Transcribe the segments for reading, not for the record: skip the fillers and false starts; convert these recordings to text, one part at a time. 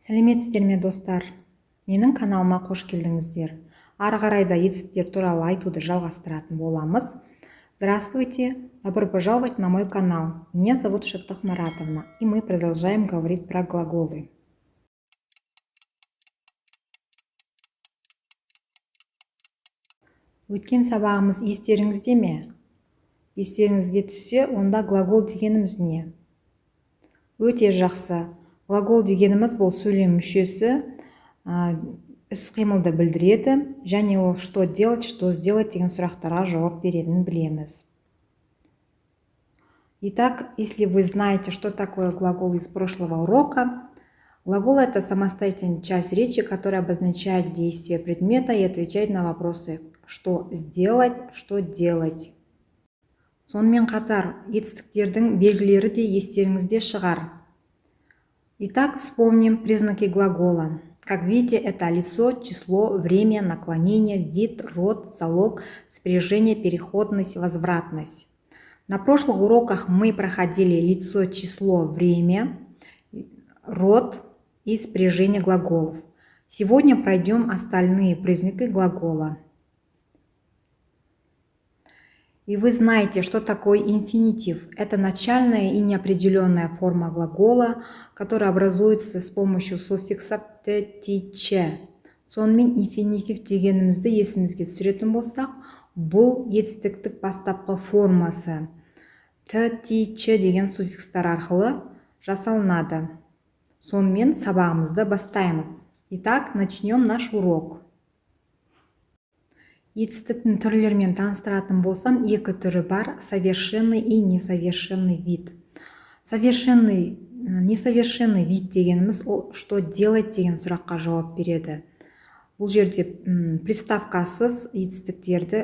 Сәлеметсіздер ме достар? Менің каналыма қош келдіңіздер. Ары қарай да етістіктер туралы айтуды жалғастыратын боламыз. Здравствуйте, добро пожаловать на мой канал. Меня зовут Шаттық Маратовна, и мы продолжаем говорить про глаголы. Өткен сабағымыз естеріңізде ме? Естеріңізге түссе, онда глагол дегеніміз не? Өте жақсы. Глагол дегеніміз бұл сөйлем мүшесі іс-қимылды білдіреді, және ол что делать, что сделать деген сұрақтарға жауап беретінін білеміз. Итак, если вы знаете, что такое глагол из прошлого урока, глагол — это самостоятельная часть речи, которая обозначает действие предмета и отвечает на вопросы «что сделать», «что делать». Сонымен қатар, етістіктердің белгілері де естеріңізде шығар. Итак, вспомним признаки глагола. Как видите, это лицо, число, время, наклонение, вид, род, залог, спряжение, переходность, возвратность. На прошлых уроках мы проходили лицо, число, время, род и спряжение глаголов. Сегодня пройдем остальные признаки глагола. И вы знаете, что такое инфинитив. Это начальная и неопределенная форма глагола, которая образуется с помощью суффиксов «т», «ти», «ч». Сонымен инфинитив дегенімізді есімізге түсіретін болсақ, бұл етістіктік бастапқы формасы «т», «ти», «ч» деген суффикстар арқылы жасалынады. Сонымен сабағымызды бастаймыз. Итак, начнем наш урок. Етістіктің түрлерімен таныстыратын болсам, екі түрі бар: совершенный и несовершенный вид. Несовершенный вид дегеніміз ол что делать деген сұраққа жауап береді. Бұл жерде приставкасыз етістіктерді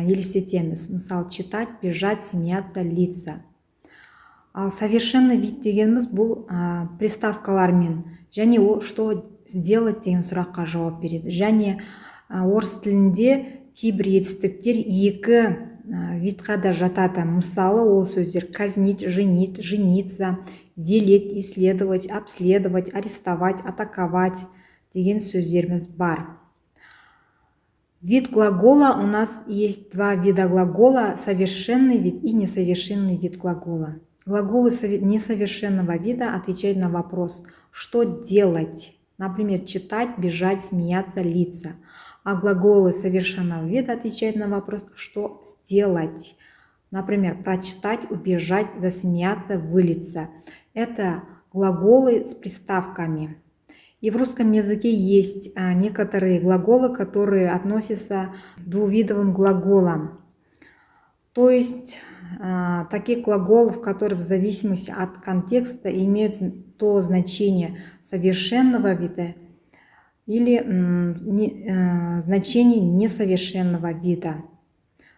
елестетеміз. Мысалы, читать, бежать, смеяться, литься. Ал совершенный вид дегеніміз бұл приставкалармен, және ол что сделать деген сұраққа жауап береді. Және орыс тілінде кейбір етістіктер екі видқа да жатады. Мысалы, ол сөздер казнить, женить, жениться, велеть, исследовать, обследовать, арестовать, атаковать деген сөздеріміз бар. Вид глагола у нас есть два вида глагола: совершенный вид и несовершенный вид глагола. Глаголы несовершенного вида отвечают на вопрос «что делать?». Например, читать, бежать, смеяться, литься. А глаголы совершенного вида отвечают на вопрос «что сделать?». Например, прочитать, убежать, засмеяться, вылиться. Это глаголы с приставками. И в русском языке есть некоторые глаголы, которые относятся к двувидовым глаголам. То есть таких глаголов, которые в зависимости от контекста имеют то значение совершенного вида или значение несовершенного вида.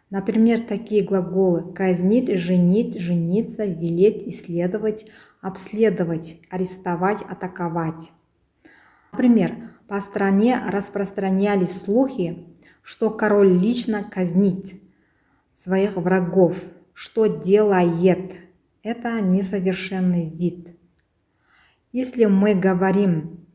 Например, такие глаголы: казнить, женить, жениться, велеть, исследовать, обследовать, арестовать, атаковать. Например, по стране распространялись слухи, что король лично казнит своих врагов. Что делает? Это несовершенный вид. Если мы говорим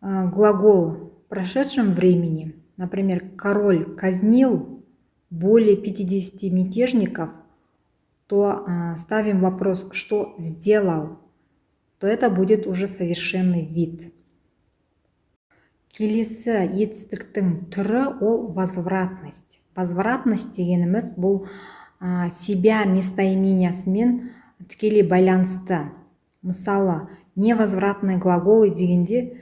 глагол в прошедшем времени, например, король казнил более 50 мятежников, то ставим вопрос «что сделал?», то это будет уже совершенный вид. Келесі етістіктің түрі ол возвратность. Возвратность дегеніміз бұл себя местоимениясымен тікелей байланысты. Мысалы, невозвратный глаголы дегенде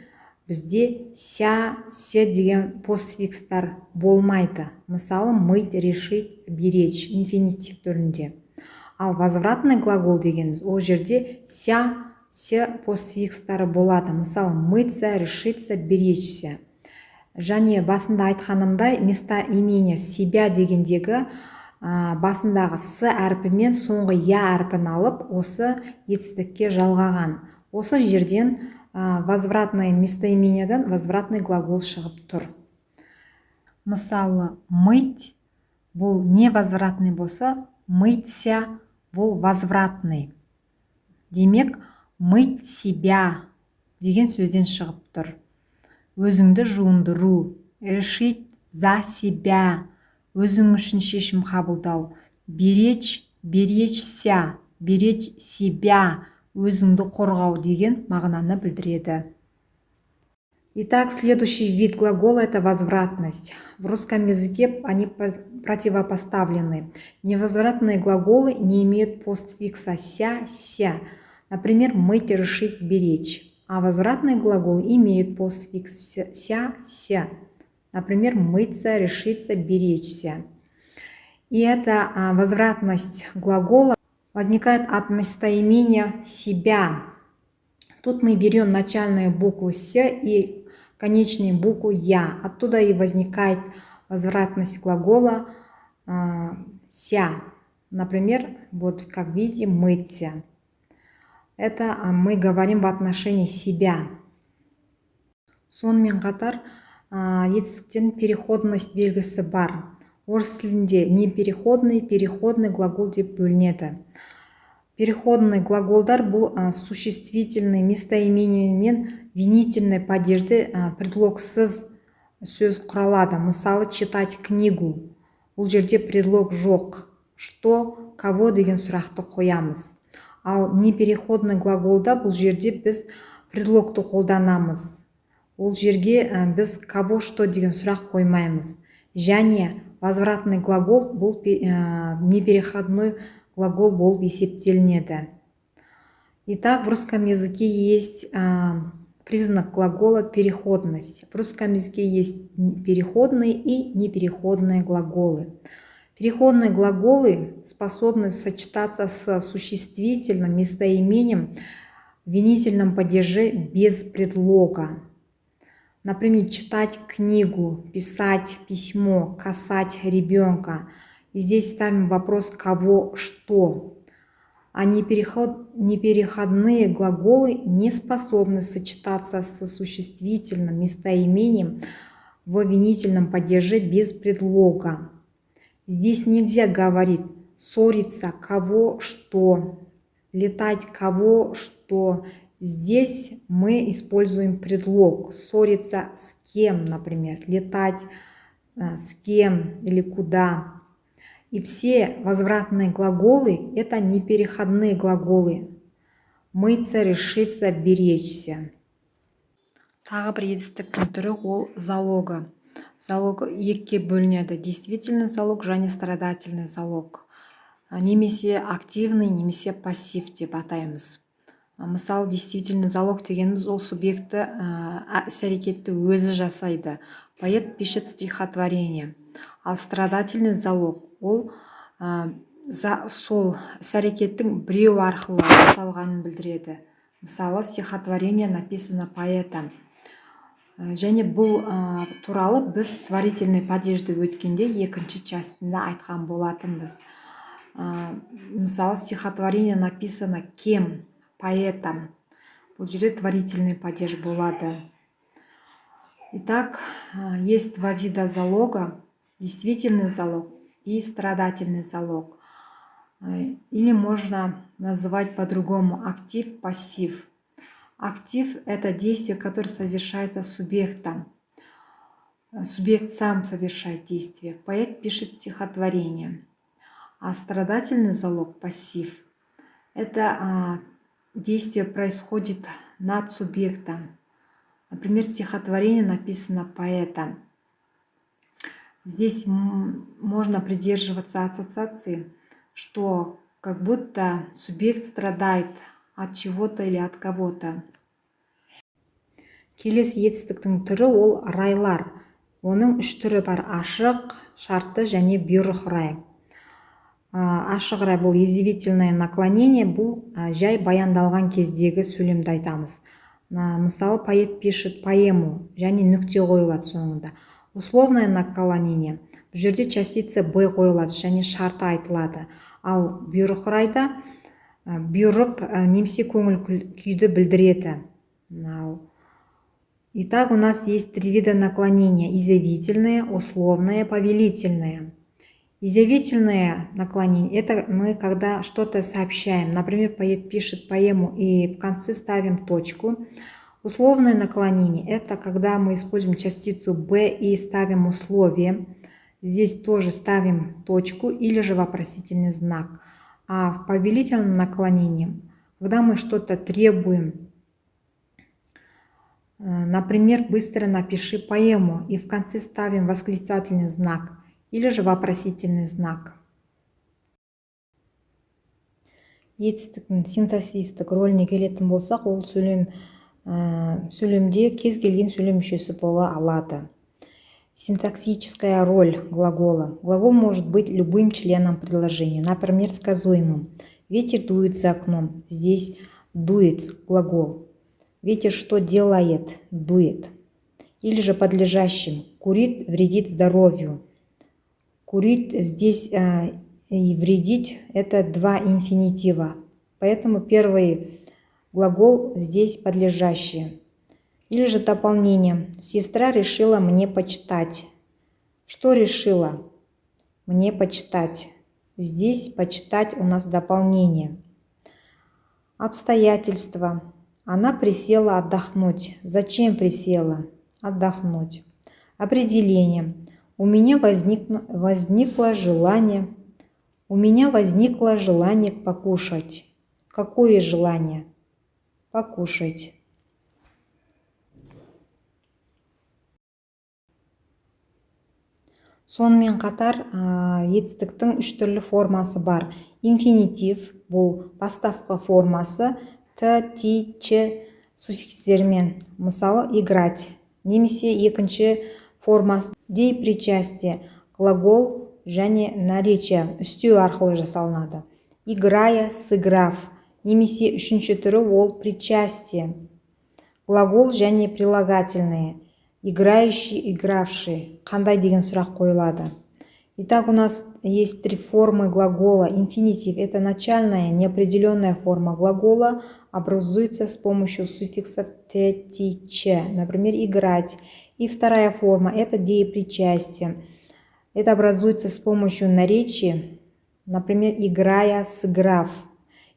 бізде ся, се деген постфикстар болмайды. Мысалы, мыть, решить, беречь инфинитив түрінде. Ал возвратный глагол дегеніміз ол жерде ся, се постфикстары болады. Мысалы, мыться, решиться, беречься. Және басында айтқанымдай, местоимение себя дегендегі басындағы с әрпімен соңғы я әрпін алып, осы етістікке жалғаған. Осы жерден возвратный местоимениядан возвратный глагол шығып тұр. Мысалы, мыть бұл невозвратный болса, мыться бұл возвратный. Демек, мыть себя деген сөзден шығып тұр. Өзіңді жуындыру, решить за себя, өзің үшін шешім қабылдау, беречь, беречься, беречь себя, өзіңді қорғау деген мағынаны білдіреді. Итак, следующий вид глагола – это возвратность. В русском языке они противопоставлены. Невозвратные глаголы не имеют постфикса «ся», «ся». Например, мыть, решить, беречь. А возвратные глаголы имеют постфикс «ся», «ся». Например, мыться, решиться, беречься. И эта возвратность глагола возникает от местоимения «себя». Тут мы берем начальную букву «с» и конечную букву «я». Оттуда и возникает возвратность глагола «ся». Например, вот как видите, «мыться». Это мы говорим в отношении себя. Сонымен қатар етістіктен переходность белгісі бар. Орыс тілінде непереходный, переходный глагол деп бөлінеді. Переходный глаголдар бұл существительный местоимениемен винительный падежді предлогсыз сөз құралады. Мысалы, читать книгу. Бұл жерде предлог жоқ. Что, кого деген сұрақты қоямыз. Ал непереходный глаголда бұл жерде біз предлогты қолданамыз. Ол жерге біз кого, что деген сұрақ қоймаймыз. Және возвратный глагол бұл непереходной глагол болып есептелінеді. Итак, в русском языке есть признак глагола переходность. В русском языке есть переходные и непереходные глаголы. Переходные глаголы способны сочетаться с существительным местоимением в винительном падеже без предлога. Например, читать книгу, писать письмо, касать ребенка. И здесь ставим вопрос «кого», «что». А непереходные глаголы не способны сочетаться с существительным местоимением в винительном падеже без предлога. Здесь нельзя говорить «ссориться», «кого», «что», «летать», «кого», «что». Здесь мы используем предлог «ссориться с кем», например, «летать с кем» или «куда». И все возвратные глаголы – это непереходные глаголы. Мыться, решиться, беречься. Тағы бір етістіктің түрі ол залога. Залог екіге бөлінеді. Действительный залог және страдательный залог. Немесе активный, немесе пассив деп атаймыз. Мысалы, действительный залог дегеніміз ол субъекті іс-әрекетті өзі жасайды. Поэт пишет стихотворение. Ал страдательный залог ол сол іс-әрекеттің біреу арқылы жасалғанын білдіреді. Мысалы, стихотворение написано поэтом. Және бұл туралы біз творительный падежді өткенде екінші частында айтқан болатынбыз. Мысалы, стихотворение написано кем? Поэтом. Бұл жерде творительный падеж болады. Итак, есть два вида залога. Действительный залог и страдательный залог. Или можно называть по-другому актив, пассив. Актив – это действие, которое совершается субъектом. Субъект сам совершает действие. Поэт пишет стихотворение. А страдательный залог, пассив – это действие происходит над субъектом. Например, стихотворение написано поэтом. Здесь можно придерживаться ассоциации, что как будто субъект страдает от чего-то или от кого-то. Келесі етістіктің түрі ол райлар. Оның үш түрі бар: ашық, шартты және бұйрық рай. Ашық рай бұл изъявительное наклонение, бұл жай баяндалған кездегі сөйлемді айтамыз. Мысалы, поэт пишет поэму, және нүкте қойылады соңында. Условное наклонение. Бұл жерде частица «б» қойылады, және шарты айтылады. Ал бұйрық райда бұйырып немесе көңіл күйді білдіреді. Итак, у нас есть три вида наклонения: изъявительное, условное, повелительное. Изъявительное наклонение – это мы когда что-то сообщаем. Например, поэт пишет поэму и в конце ставим точку. Условное наклонение – это когда мы используем частицу «б» и ставим условие. Здесь тоже ставим точку или же вопросительный знак. А в повелительном наклонении, когда мы что-то требуем, например, быстро напиши поэму, и в конце ставим восклицательный знак или же вопросительный знак. Етістіктің синтаксистік рөліне келетін болсақ, ол сөйлемде кез келген сөйлем мүшесі бола алады. Синтаксическая роль глагола. Глагол может быть любым членом предложения, например, сказуемым. Ветер дует за окном. Здесь дует глагол. Ветер что делает? Дует. Или же подлежащим. Курит, вредит здоровью. Курит здесь и вредить – это два инфинитива. Поэтому первый глагол здесь подлежащий. Или же дополнение. Сестра решила мне почитать. Что решила? Мне почитать. Здесь почитать у нас дополнение. Обстоятельства. Она присела отдохнуть. Зачем присела? Отдохнуть. Определение. У меня возникло желание. У меня возникло желание покушать. Какое желание? Покушать. Сонымен қатар етістіктің үш түрлі формасы бар. Инфинитив бұл бастапқы формасы т, ти, ч суффикстермен. Мысалы, играть. Немесе екінші формасы дейпричастие, глагол және наречие үстеу арқылы жасалынады. Играя, сыграв. Немесе үшінші түрі ол причастие. Глагол және прилагательные. Играющий, игравший. Қандай деген сұрақ қойылады. Итак, у нас есть три формы глагола. Инфинитив – это начальная неопределенная форма глагола, образуется с помощью суффиксов т, ти, ч. Например, играть. И вторая форма – это деепричастие. Это образуется с помощью наречия, например, играя, сыграв.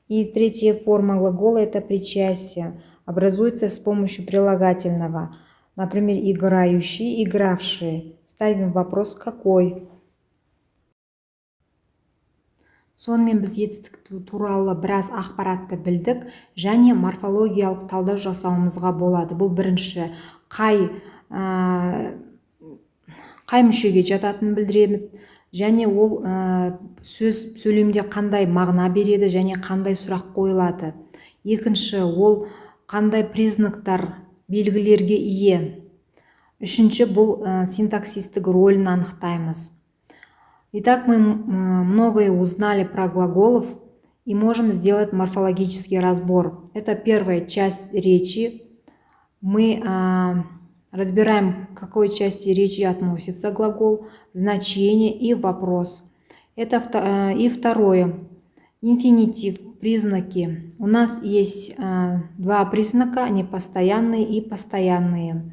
И третья форма глагола – это причастие. Образуется с помощью прилагательного. Например, играющий, игравший. Ставим вопрос «какой?». Сонымен біз етістік туралы біраз ақпаратты білдік, және морфологиялық талдау жасауымызға болады. Бұл бірінші қай мүшеге жататынын білдіреміз, және ол сөйлемде қандай мағына береді және қандай сұрақ қойылады. Екінші, ол қандай признактар, белгілерге ие. Үшінші, бұл синтаксистік рөлін анықтаймыз. Итак, мы многое узнали про глаголов и можем сделать морфологический разбор. Это первая часть речи. Мы разбираем, к какой части речи относится глагол, значение и вопрос. И второе. Инфинитив, признаки. У нас есть два признака, непостоянные и постоянные.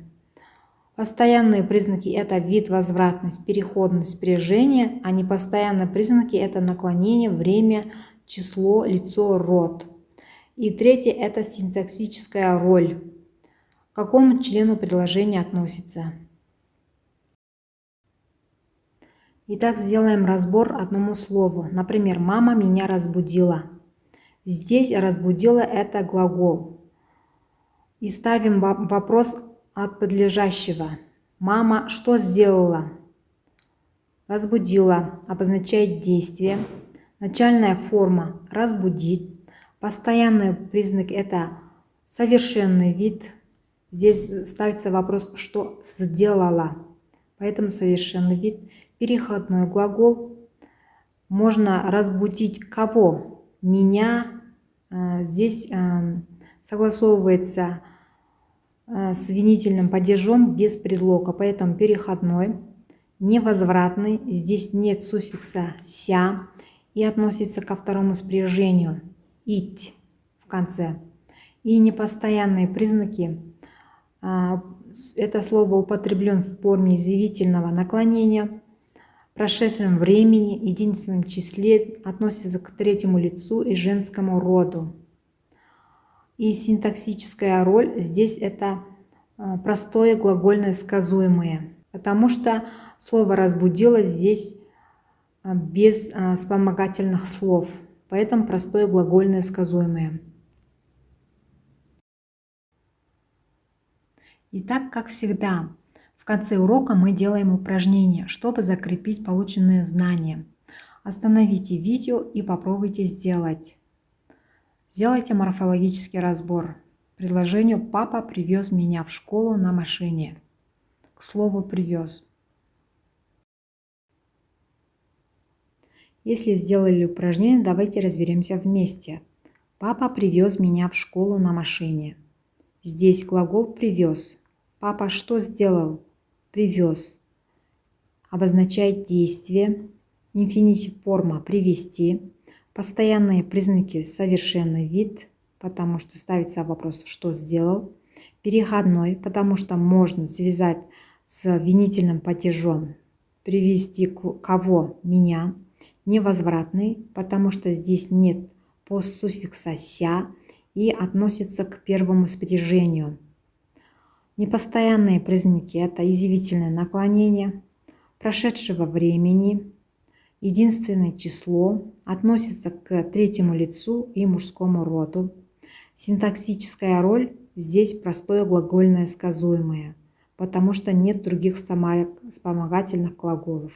Постоянные признаки – это вид, возвратность, переходность, спряжение, а непостоянные признаки – это наклонение, время, число, лицо, род. И третье – это синтаксическая роль. К какому члену предложения относится? Итак, сделаем разбор одному слову. Например, «мама меня разбудила». Здесь «разбудила» – это глагол. И ставим вопрос от подлежащего. Мама что сделала? Разбудила обозначает действие. Начальная форма разбудить. Постоянный признак это совершенный вид. Здесь ставится вопрос что сделала. Поэтому совершенный вид. Переходной глагол. Можно разбудить кого? Меня. Здесь согласовывается с винительным падежом без предлога, поэтому переходной, невозвратный, здесь нет суффикса «ся» и относится ко второму спряжению «ить» в конце. И непостоянные признаки, это слово употреблен в форме изъявительного наклонения, прошедшем времени, единственном числе, относится к третьему лицу и женскому роду. И синтаксическая роль здесь это простое глагольное сказуемое, потому что слово разбудило здесь без вспомогательных слов, поэтому простое глагольное сказуемое. Итак, как всегда, в конце урока мы делаем упражнение, чтобы закрепить полученные знания. Остановите видео и попробуйте сделать. Сделайте морфологический разбор. Предложению «Папа привез меня в школу на машине». К слову «привез». Если сделали упражнение, давайте разберемся вместе. Папа привез меня в школу на машине. Здесь глагол «привез». Папа что сделал? Привез. Обозначает действие. Инфинитив форма «привезти». Постоянные признаки совершенный вид, потому что ставится вопрос «что сделал?». Переходной, потому что можно связать с винительным падежом «привести кого? Меня». Невозвратный, потому что здесь нет постсуффикса «ся» и относится к первому спряжению. Непостоянные признаки – это изъявительное наклонение прошедшего времени, единственное число, относится к третьему лицу и мужскому роду. Синтаксическая роль здесь простое глагольное сказуемое, потому что нет других вспомогательных глаголов.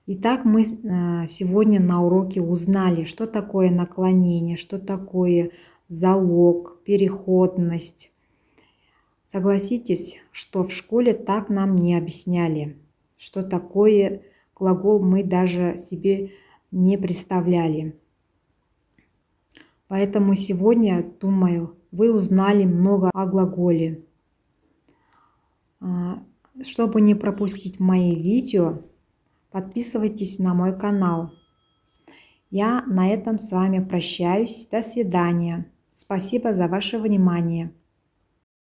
Итак, мы сегодня на уроке узнали, что такое наклонение, что такое залог, переходность. Согласитесь, что в школе так нам не объясняли, что такое глагол мы даже себе не представляли. Поэтому сегодня, думаю, вы узнали много о глаголе. Чтобы не пропустить мои видео, подписывайтесь на мой канал. Я на этом с вами прощаюсь. До свидания. Спасибо за ваше внимание.